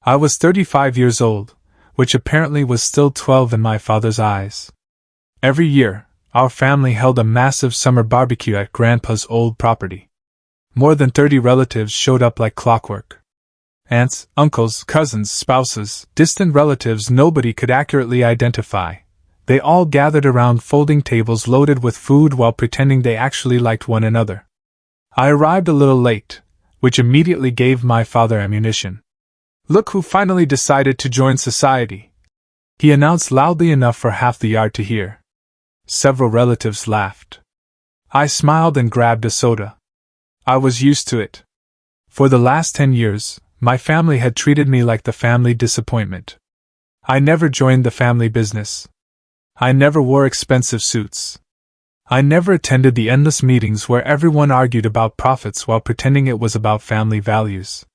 I was 35 years old, which apparently was still 12 in my father's eyes. Every year, our family held a massive summer barbecue at Grandpa's old property. More than 30 relatives showed up like clockwork. Aunts, uncles, cousins, spouses, distant relatives nobody could accurately identify. They all gathered around folding tables loaded with food while pretending they actually liked one another. I arrived a little late, which immediately gave my father ammunition. "Look who finally decided to join society," he announced loudly enough for half the yard to hear. Several relatives laughed. I smiled and grabbed a soda. I was used to it. For the last 10 years, my family had treated me like the family disappointment. I never joined the family business. I never wore expensive suits. I never attended the endless meetings where everyone argued about profits while pretending it was about family values.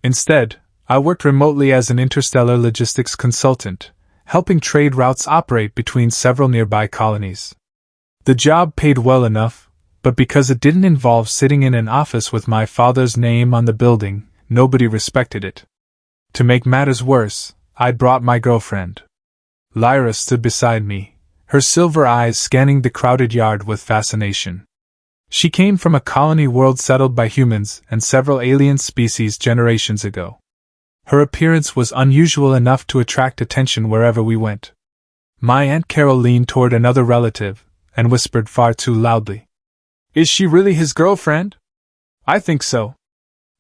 Instead, I worked remotely as an interstellar logistics consultant, helping trade routes operate between several nearby colonies. The job paid well enough, but because it didn't involve sitting in an office with my father's name on the building, nobody respected it. To make matters worse, I'd brought my girlfriend. Lyra stood beside me, her silver eyes scanning the crowded yard with fascination. She came from a colony world settled by humans and several alien species generations ago. Her appearance was unusual enough to attract attention wherever we went. My Aunt Carol leaned toward another relative and whispered far too loudly, "Is she really his girlfriend?" "I think so.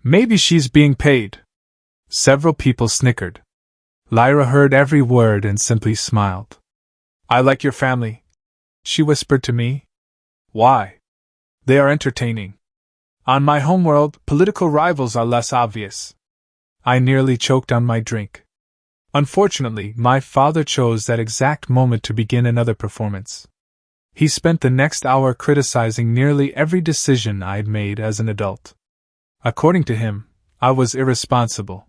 Maybe she's being paid." Several people snickered. Lyra heard every word and simply smiled. "I like your family," she whispered to me. "Why?" "They are entertaining. On my homeworld, political rivals are less obvious." I nearly choked on my drink. Unfortunately, my father chose that exact moment to begin another performance. He spent the next hour criticizing nearly every decision I'd made as an adult. According to him, I was irresponsible,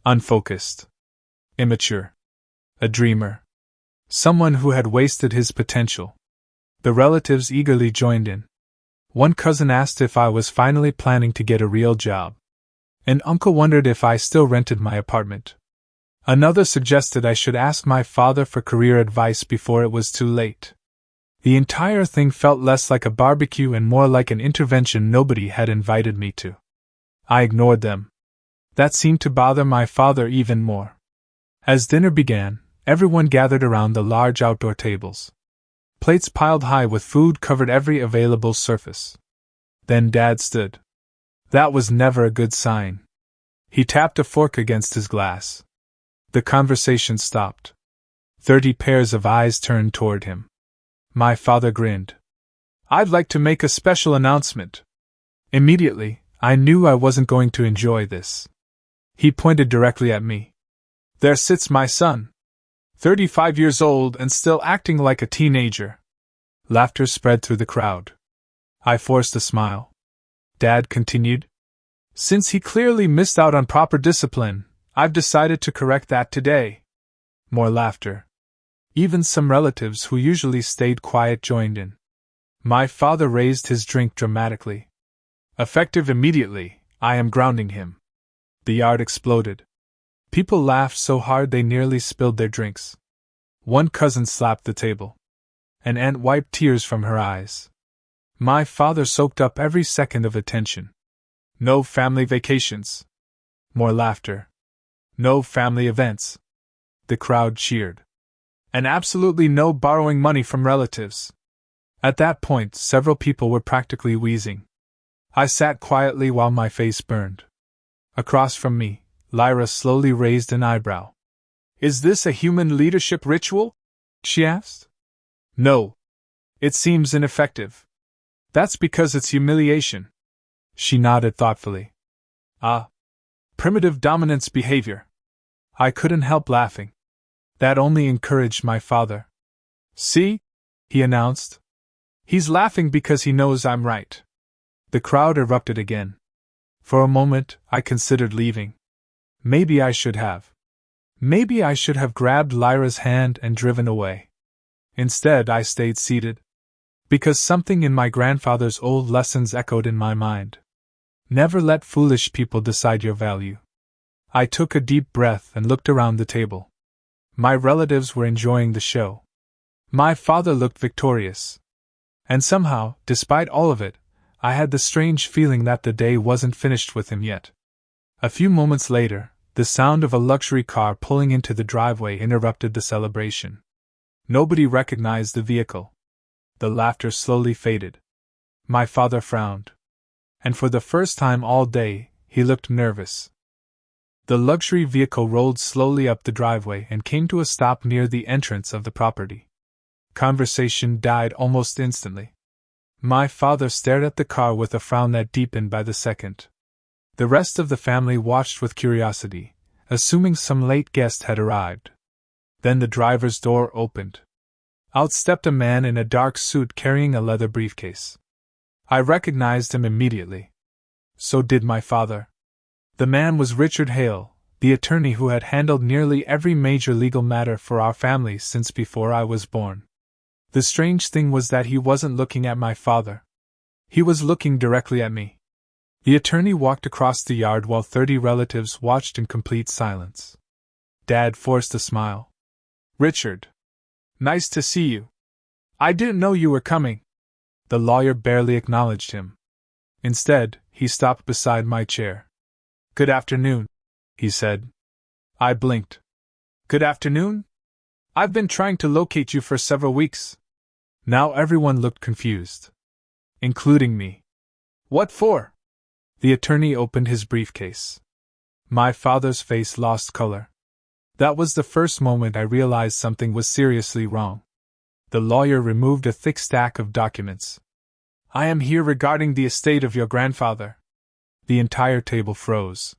unfocused, immature, a dreamer, someone who had wasted his potential. The relatives eagerly joined in. One cousin asked if I was finally planning to get a real job. An uncle wondered if I still rented my apartment. Another suggested I should ask my father for career advice before it was too late. The entire thing felt less like a barbecue and more like an intervention nobody had invited me to. I ignored them. That seemed to bother my father even more. As dinner began, everyone gathered around the large outdoor tables. Plates piled high with food covered every available surface. Then Dad stood. That was never a good sign. He tapped a fork against his glass. The conversation stopped. 30 pairs of eyes turned toward him. My father grinned. "I'd like to make a special announcement." Immediately, I knew I wasn't going to enjoy this. He pointed directly at me. "There sits my son. 35 years old and still acting like a teenager." Laughter spread through the crowd. I forced a smile. Dad continued. "Since he clearly missed out on proper discipline, I've decided to correct that today." More laughter. Even some relatives who usually stayed quiet joined in. My father raised his drink dramatically. "Effective immediately, I am grounding him." The yard exploded. People laughed so hard they nearly spilled their drinks. One cousin slapped the table. An aunt wiped tears from her eyes. My father soaked up every second of attention. "No family vacations." More laughter. "No family events." The crowd cheered. "And absolutely no borrowing money from relatives." At that point, several people were practically wheezing. I sat quietly while my face burned. Across from me, Lyra slowly raised an eyebrow. "Is this a human leadership ritual?" she asked. "No. It seems ineffective." "That's because it's humiliation." She nodded thoughtfully. "Ah. Primitive dominance behavior." I couldn't help laughing. That only encouraged my father. "See?" he announced. "He's laughing because he knows I'm right." The crowd erupted again. For a moment, I considered leaving. Maybe I should have. Maybe I should have grabbed Lyra's hand and driven away. Instead, I stayed seated. Because something in my grandfather's old lessons echoed in my mind. Never let foolish people decide your value. I took a deep breath and looked around the table. My relatives were enjoying the show. My father looked victorious. And somehow, despite all of it, I had the strange feeling that the day wasn't finished with him yet. A few moments later, the sound of a luxury car pulling into the driveway interrupted the celebration. Nobody recognized the vehicle. The laughter slowly faded. My father frowned. And for the first time all day, he looked nervous. The luxury vehicle rolled slowly up the driveway and came to a stop near the entrance of the property. Conversation died almost instantly. My father stared at the car with a frown that deepened by the second. The rest of the family watched with curiosity, assuming some late guest had arrived. Then the driver's door opened. Out stepped a man in a dark suit carrying a leather briefcase. I recognized him immediately. So did my father. The man was Richard Hale, the attorney who had handled nearly every major legal matter for our family since before I was born. The strange thing was that he wasn't looking at my father. He was looking directly at me. The attorney walked across the yard while 30 relatives watched in complete silence. Dad forced a smile. "Richard. Nice to see you. I didn't know you were coming." The lawyer barely acknowledged him. Instead, he stopped beside my chair. "Good afternoon," he said. I blinked. "Good afternoon? I've been trying to locate you for several weeks." Now everyone looked confused. Including me. "What for?" The attorney opened his briefcase. My father's face lost color. That was the first moment I realized something was seriously wrong. The lawyer removed a thick stack of documents. "I am here regarding the estate of your grandfather." The entire table froze.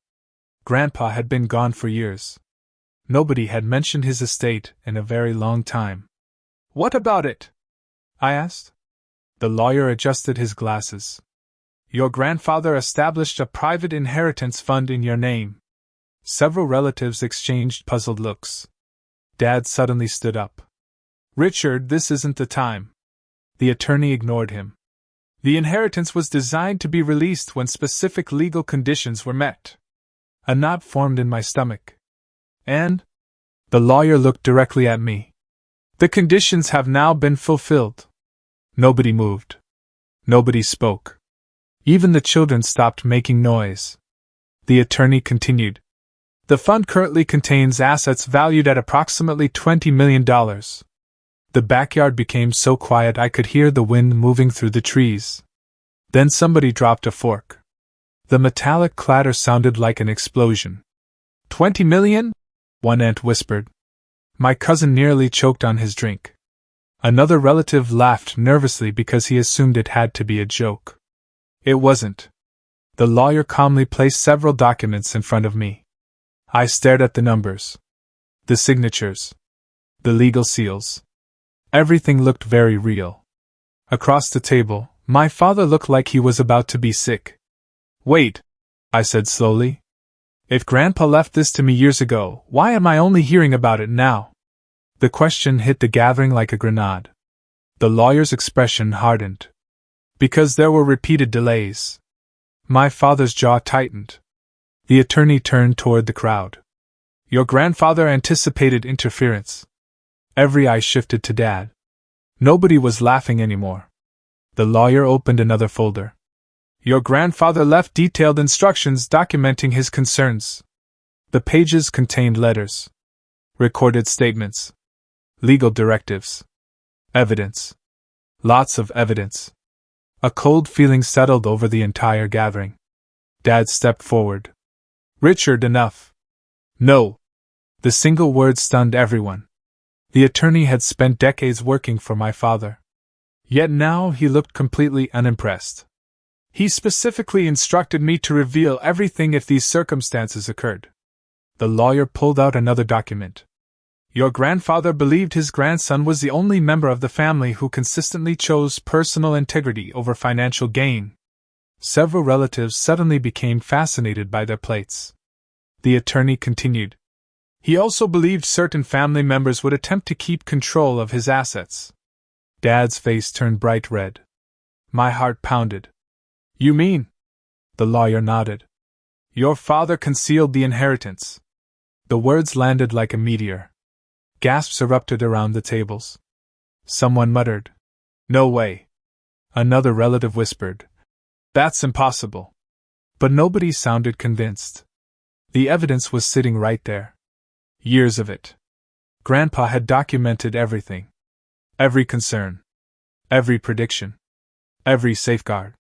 Grandpa had been gone for years. Nobody had mentioned his estate in a very long time. "What about it?" I asked. The lawyer adjusted his glasses. "Your grandfather established a private inheritance fund in your name." Several relatives exchanged puzzled looks. Dad suddenly stood up. "Richard, this isn't the time." The attorney ignored him. "The inheritance was designed to be released when specific legal conditions were met." A knot formed in my stomach. "And?" The lawyer looked directly at me. "The conditions have now been fulfilled." Nobody moved. Nobody spoke. Even the children stopped making noise. The attorney continued. "The fund currently contains assets valued at approximately $20 million. The backyard became so quiet I could hear the wind moving through the trees. Then somebody dropped a fork. The metallic clatter sounded like an explosion. "$20 million?" one aunt whispered. My cousin nearly choked on his drink. Another relative laughed nervously because he assumed it had to be a joke. It wasn't. The lawyer calmly placed several documents in front of me. I stared at the numbers. The signatures. The legal seals. Everything looked very real. Across the table, my father looked like he was about to be sick. "Wait," I said slowly. "If Grandpa left this to me years ago, why am I only hearing about it now?" The question hit the gathering like a grenade. The lawyer's expression hardened. "Because there were repeated delays." My father's jaw tightened. The attorney turned toward the crowd. "Your grandfather anticipated interference." Every eye shifted to Dad. Nobody was laughing anymore. The lawyer opened another folder. "Your grandfather left detailed instructions documenting his concerns." The pages contained letters, recorded statements, legal directives, evidence. Lots of evidence. A cold feeling settled over the entire gathering. Dad stepped forward. "Richard, enough." "No." The single word stunned everyone. The attorney had spent decades working for my father. Yet now he looked completely unimpressed. "He specifically instructed me to reveal everything if these circumstances occurred." The lawyer pulled out another document. "Your grandfather believed his grandson was the only member of the family who consistently chose personal integrity over financial gain." Several relatives suddenly became fascinated by their plates. The attorney continued. "He also believed certain family members would attempt to keep control of his assets." Dad's face turned bright red. My heart pounded. "You mean?" The lawyer nodded. Your father concealed the inheritance. The words landed like a meteor. Gasps erupted around the tables. Someone muttered, "No way." Another relative whispered, "That's impossible." But nobody sounded convinced. The evidence was sitting right there. Years of it. Grandpa had documented everything. Every concern. Every prediction. Every safeguard.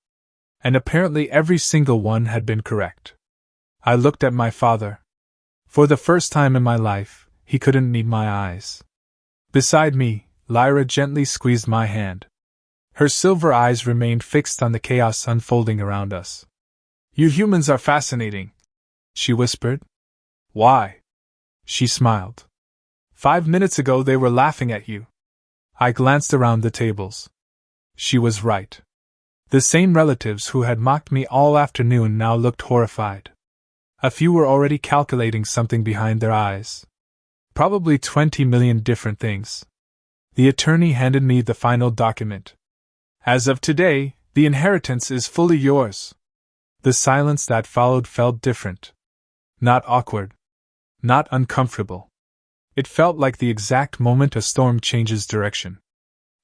And apparently every single one had been correct. I looked at my father. For the first time in my life, he couldn't meet my eyes. Beside me, Lyra gently squeezed my hand. Her silver eyes remained fixed on the chaos unfolding around us. "You humans are fascinating," she whispered. "Why?" She smiled. 5 minutes ago they were laughing at you. I glanced around the tables. She was right. The same relatives who had mocked me all afternoon now looked horrified. A few were already calculating something behind their eyes. Probably 20 million different things. The attorney handed me the final document. "As of today, the inheritance is fully yours." The silence that followed felt different. Not awkward. Not uncomfortable. It felt like the exact moment a storm changes direction.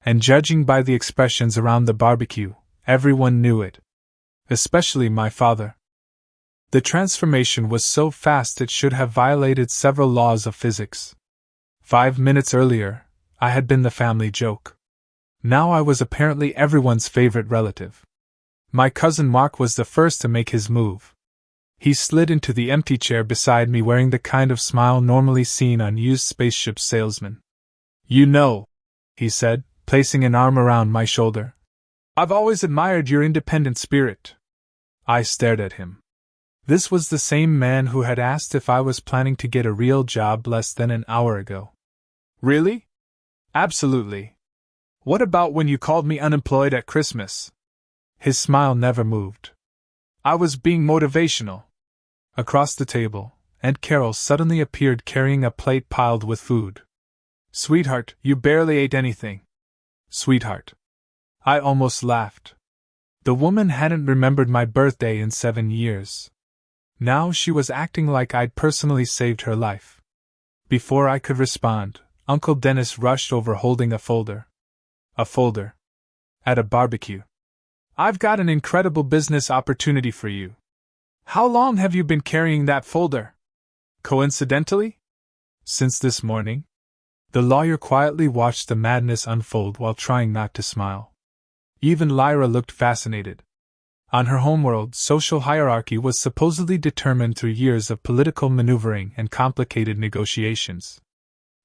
And judging by the expressions around the barbecue, everyone knew it. Especially my father. The transformation was so fast it should have violated several laws of physics. 5 minutes earlier, I had been the family joke. Now I was apparently everyone's favorite relative. My cousin Mark was the first to make his move. He slid into the empty chair beside me wearing the kind of smile normally seen on used spaceship salesmen. "You know," he said, placing an arm around my shoulder, "I've always admired your independent spirit." I stared at him. This was the same man who had asked if I was planning to get a real job less than an hour ago. "Really?" "Absolutely. What about when you called me unemployed at Christmas?" His smile never moved. "I was being motivational." Across the table, Aunt Carol suddenly appeared carrying a plate piled with food. "Sweetheart, you barely ate anything." Sweetheart. I almost laughed. The woman hadn't remembered my birthday in 7 years. Now she was acting like I'd personally saved her life. Before I could respond, Uncle Dennis rushed over holding a folder. A folder. At a barbecue. "I've got an incredible business opportunity for you." "How long have you been carrying that folder?" "Coincidentally?" "Since this morning." The lawyer quietly watched the madness unfold while trying not to smile. Even Lyra looked fascinated. On her homeworld, social hierarchy was supposedly determined through years of political maneuvering and complicated negotiations.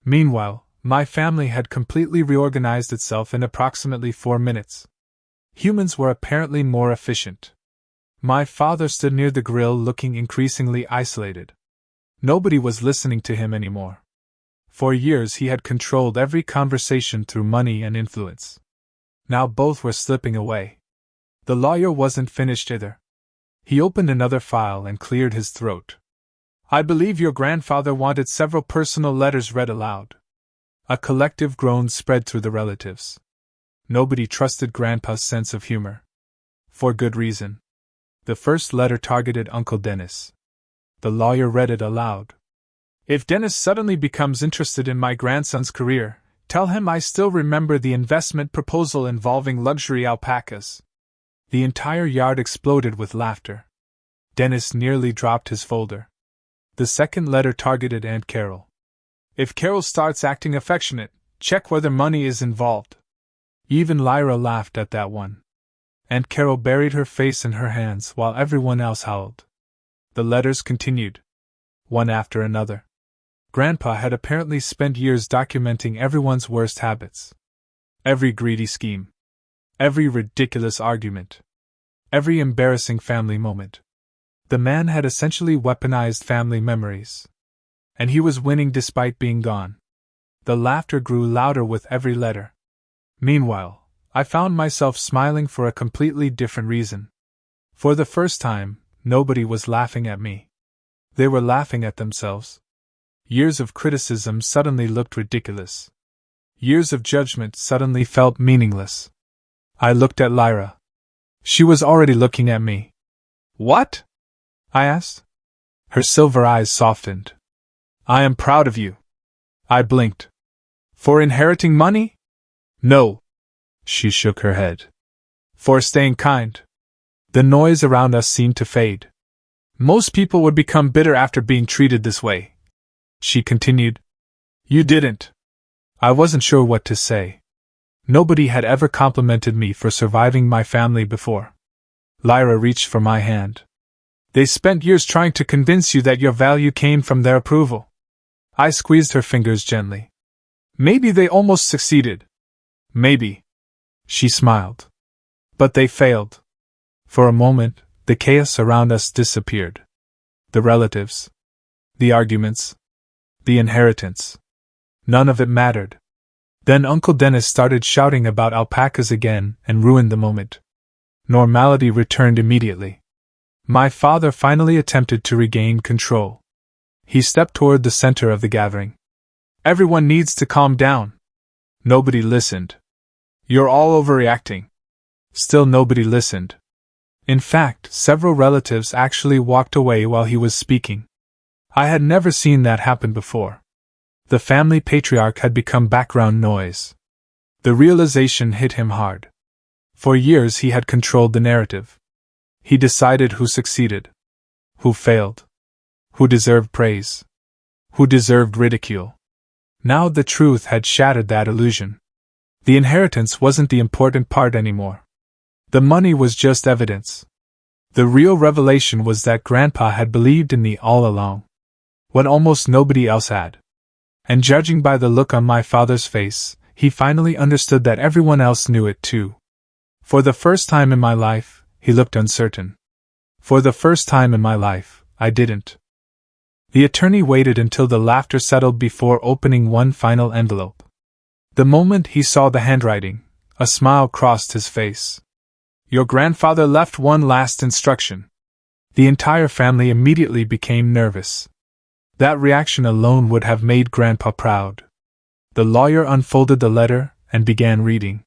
Meanwhile, my family had completely reorganized itself in approximately 4 minutes. Humans were apparently more efficient. My father stood near the grill looking increasingly isolated. Nobody was listening to him anymore. For years he had controlled every conversation through money and influence. Now both were slipping away. The lawyer wasn't finished either. He opened another file and cleared his throat. "I believe your grandfather wanted several personal letters read aloud." A collective groan spread through the relatives. Nobody trusted Grandpa's sense of humor. For good reason. The first letter targeted Uncle Dennis. The lawyer read it aloud. "If Dennis suddenly becomes interested in my grandson's career, tell him I still remember the investment proposal involving luxury alpacas." The entire yard exploded with laughter. Dennis nearly dropped his folder. The second letter targeted Aunt Carol. "If Carol starts acting affectionate, check whether money is involved." Even Lyra laughed at that one. Aunt Carol buried her face in her hands while everyone else howled. The letters continued. One after another. Grandpa had apparently spent years documenting everyone's worst habits. Every greedy scheme. Every ridiculous argument. Every embarrassing family moment. The man had essentially weaponized family memories. And he was winning despite being gone. The laughter grew louder with every letter. Meanwhile, I found myself smiling for a completely different reason. For the first time, nobody was laughing at me. They were laughing at themselves. Years of criticism suddenly looked ridiculous. Years of judgment suddenly felt meaningless. I looked at Lyra. She was already looking at me. "What?" I asked. Her silver eyes softened. I am proud of you. I blinked. For inheriting money? No. She shook her head. For staying kind. The noise around us seemed to fade. Most people would become bitter after being treated this way. She continued. You didn't. I wasn't sure what to say. Nobody had ever complimented me for surviving my family before. Lyra reached for my hand. They spent years trying to convince you that your value came from their approval. I squeezed her fingers gently. Maybe they almost succeeded. Maybe. She smiled. But they failed. For a moment, the chaos around us disappeared. The relatives. The arguments. The inheritance. None of it mattered. Then Uncle Dennis started shouting about alpacas again and ruined the moment. Normality returned immediately. My father finally attempted to regain control. He stepped toward the center of the gathering. Everyone needs to calm down. Nobody listened. You're all overreacting. Still nobody listened. In fact, several relatives actually walked away while he was speaking. I had never seen that happen before. The family patriarch had become background noise. The realization hit him hard. For years he had controlled the narrative. He decided who succeeded, who failed, who deserved praise, who deserved ridicule. Now the truth had shattered that illusion. The inheritance wasn't the important part anymore. The money was just evidence. The real revelation was that Grandpa had believed in me all along, when almost nobody else had. And judging by the look on my father's face, he finally understood that everyone else knew it too. For the first time in my life, he looked uncertain. For the first time in my life, I didn't. The attorney waited until the laughter settled before opening one final envelope. The moment he saw the handwriting, a smile crossed his face. Your grandfather left one last instruction. The entire family immediately became nervous. That reaction alone would have made Grandpa proud. The lawyer unfolded the letter and began reading.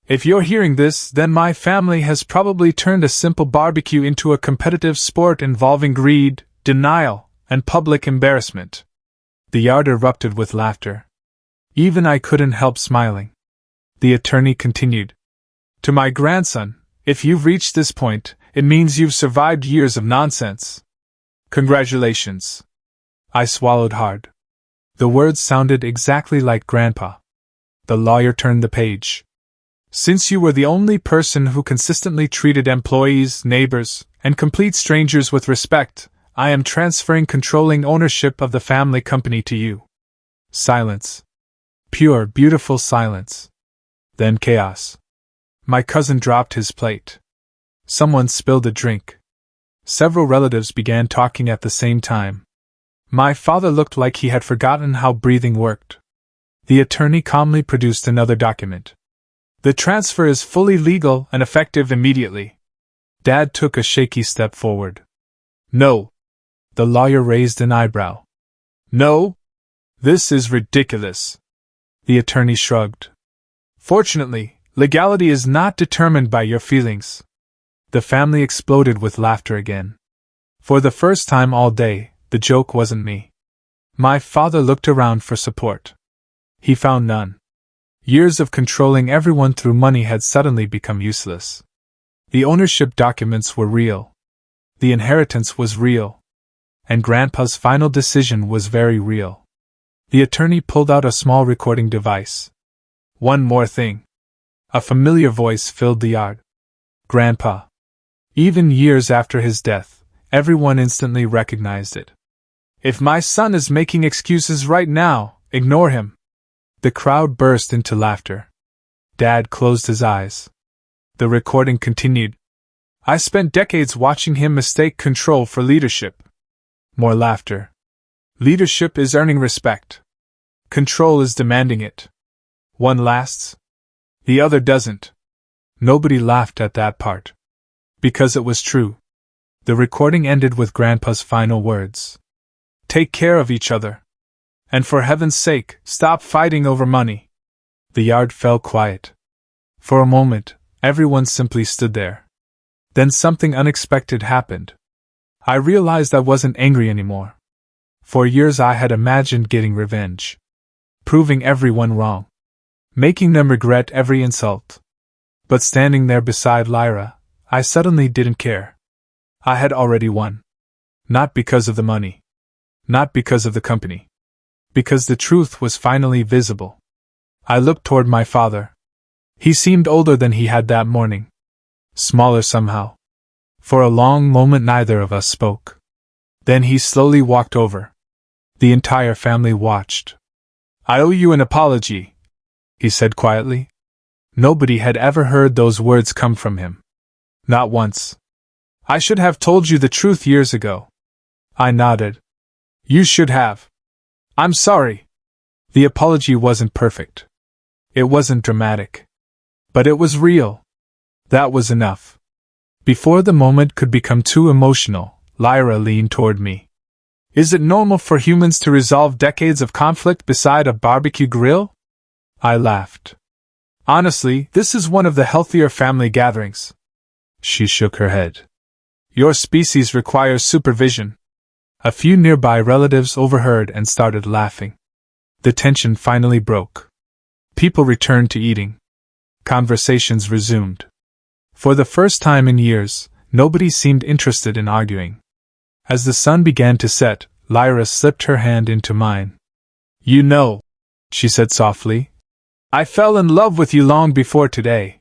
If you're hearing this, then my family has probably turned a simple barbecue into a competitive sport involving greed, denial, and public embarrassment. The yard erupted with laughter. Even I couldn't help smiling. The attorney continued. To my grandson, if you've reached this point, it means you've survived years of nonsense. Congratulations. I swallowed hard. The words sounded exactly like Grandpa. The lawyer turned the page. Since you were the only person who consistently treated employees, neighbors, and complete strangers with respect, I am transferring controlling ownership of the family company to you. Silence. Pure, beautiful silence. Then chaos. My cousin dropped his plate. Someone spilled a drink. Several relatives began talking at the same time. My father looked like he had forgotten how breathing worked. The attorney calmly produced another document. The transfer is fully legal and effective immediately. Dad took a shaky step forward. No. The lawyer raised an eyebrow. No? This is ridiculous. The attorney shrugged. Fortunately, legality is not determined by your feelings. The family exploded with laughter again. For the first time all day, the joke wasn't me. My father looked around for support. He found none. Years of controlling everyone through money had suddenly become useless. The ownership documents were real. The inheritance was real. And Grandpa's final decision was very real. The attorney pulled out a small recording device. One more thing. A familiar voice filled the yard. Grandpa. Even years after his death, everyone instantly recognized it. If my son is making excuses right now, ignore him. The crowd burst into laughter. Dad closed his eyes. The recording continued. I spent decades watching him mistake control for leadership. More laughter. Leadership is earning respect. Control is demanding it. One lasts. The other doesn't. Nobody laughed at that part. Because it was true. The recording ended with Grandpa's final words. Take care of each other. And for heaven's sake, stop fighting over money. The yard fell quiet. For a moment, everyone simply stood there. Then something unexpected happened. I realized I wasn't angry anymore. For years I had imagined getting revenge. Proving everyone wrong. Making them regret every insult. But standing there beside Lyra, I suddenly didn't care. I had already won. Not because of the money. Not because of the company. Because the truth was finally visible. I looked toward my father. He seemed older than he had that morning. Smaller somehow. For a long moment neither of us spoke. Then he slowly walked over. The entire family watched. "I owe you an apology," he said quietly. Nobody had ever heard those words come from him. Not once. "I should have told you the truth years ago." I nodded. "You should have." "I'm sorry." The apology wasn't perfect. It wasn't dramatic. But it was real. That was enough. Before the moment could become too emotional, Lyra leaned toward me. "Is it normal for humans to resolve decades of conflict beside a barbecue grill?" I laughed. "Honestly, this is one of the healthier family gatherings." She shook her head. "Your species requires supervision." A few nearby relatives overheard and started laughing. The tension finally broke. People returned to eating. Conversations resumed. For the first time in years, nobody seemed interested in arguing. As the sun began to set, Lyra slipped her hand into mine. "You know," she said softly, "I fell in love with you long before today."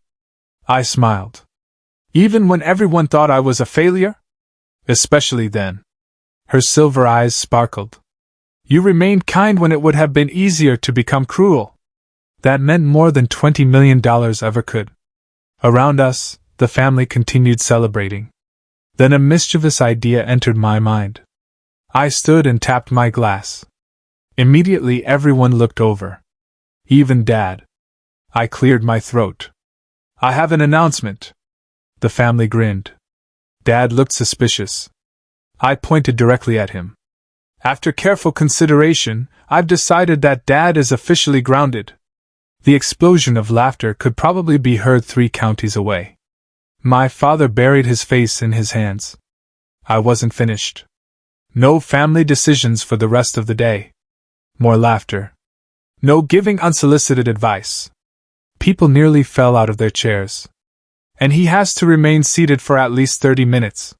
I smiled. "Even when everyone thought I was a failure?" "Especially then." Her silver eyes sparkled. "You remained kind when it would have been easier to become cruel." That meant more than $20 million ever could. Around us, the family continued celebrating. Then a mischievous idea entered my mind. I stood and tapped my glass. Immediately everyone looked over. Even Dad. I cleared my throat. "I have an announcement." The family grinned. Dad looked suspicious. I pointed directly at him. "After careful consideration, I've decided that Dad is officially grounded." The explosion of laughter could probably be heard 3 counties away. My father buried his face in his hands. I wasn't finished. No family decisions for the rest of the day. More laughter. No giving unsolicited advice. People nearly fell out of their chairs. And he has to remain seated for at least 30 minutes.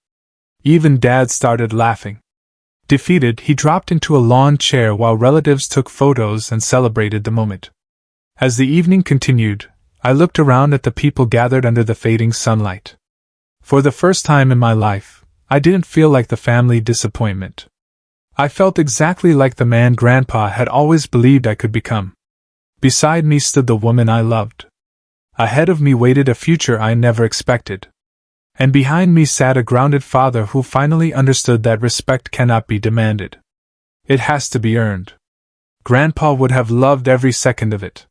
Even Dad started laughing. Defeated, he dropped into a lawn chair while relatives took photos and celebrated the moment. As the evening continued, I looked around at the people gathered under the fading sunlight. For the first time in my life, I didn't feel like the family disappointment. I felt exactly like the man Grandpa had always believed I could become. Beside me stood the woman I loved. Ahead of me waited a future I never expected. And behind me sat a grounded father who finally understood that respect cannot be demanded. It has to be earned. Grandpa would have loved every second of it.